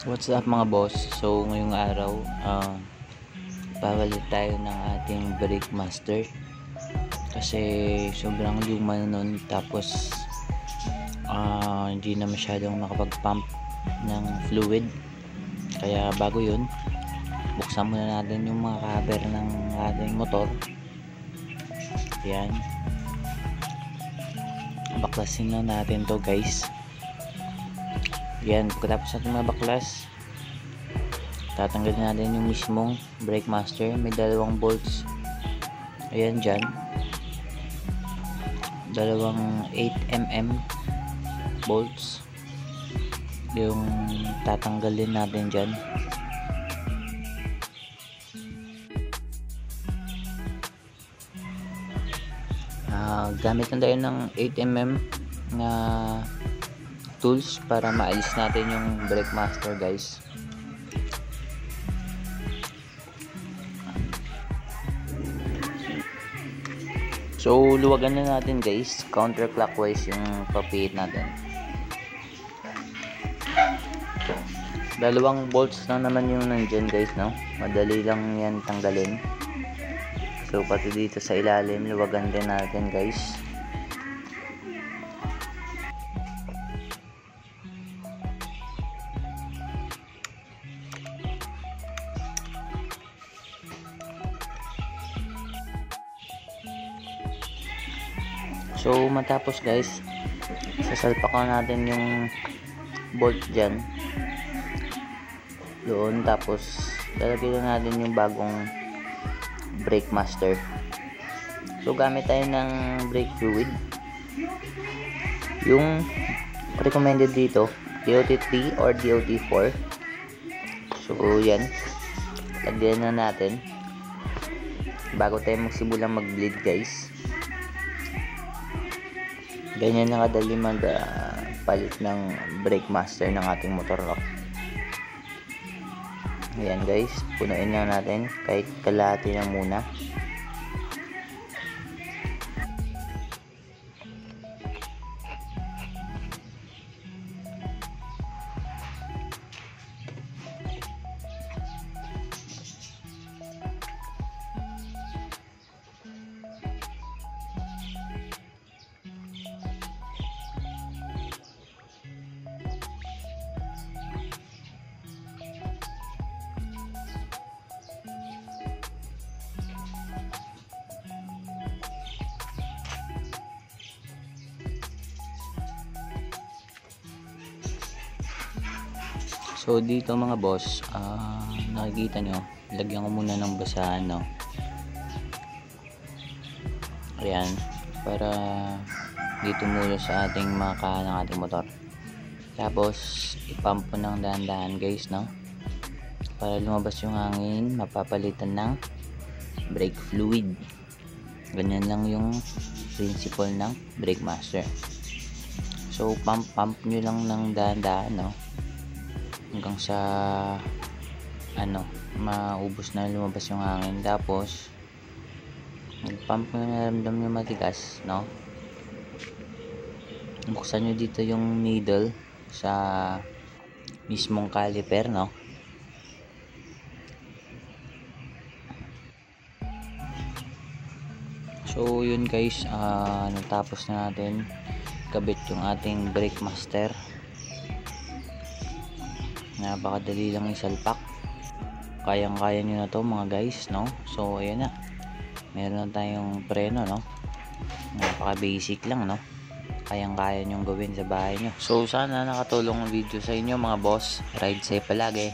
What's up mga boss? So ngayong araw papalit tayo ng ating brake master kasi sobrang luma na nun, tapos hindi na masyadong nakapag pump ng fluid, kaya bago yun buksan muna natin yung mga cover ng ating motor. Yan, baklasin lang natin to guys. Yan, pagkatapos natin mabaklas, tatanggalin natin yung mismong brake master. May dalawang bolts, ayan dyan, dalawang 8mm bolts yung tatanggalin natin dyan. Gamit na tayo ng 8mm na tools para maalis natin yung brake master guys. So luwagan na natin guys, counterclockwise yung papihit natin. Dalawang bolts lang naman yung nandyan guys, no? Madali lang yan tanggalin. So pati dito sa ilalim luwagan din natin guys. So matapos guys, sasalpak na natin yung bolt dyan doon, tapos lalagyan na natin yung bagong brake master. So gamit tayo ng brake fluid, yung recommended dito DOT3 or DOT4. So yan, lagyan na natin bago tayo magsimulang mag bleed guys. Ganyan na kadali palit ng brake master ng ating motor. Ayan guys, punuin lang natin kahit kalahati lang muna. So dito mga boss, nakikita nyo, lagyan ko muna ng basahan, no? Ayan, para dito muna sa ating maka ng ating motor. Tapos ipump po ng dahan-dahan guys, no? Para lumabas yung hangin, mapapalitan ng brake fluid. Ganyan lang yung principle ng brake master. So pump nyo lang ng dahan-dahan, no? Hanggang sa maubos na, lumabas yung hangin. Tapos mag-pump mo na, naramdam nyo matigas, no? Buksan nyo dito yung needle sa mismong caliper, no? So yun guys, natapos na natin kabit yung ating brake master. Napakadali lang isalpak, kayang-kaya nyo na to mga guys, no? So ayan na, meron na tayong preno, no? Napaka basic lang, no? Kayang-kaya nyong gawin sa bahay nyo. So sana nakatulong ang video sa inyo mga boss. Ride safe palagi.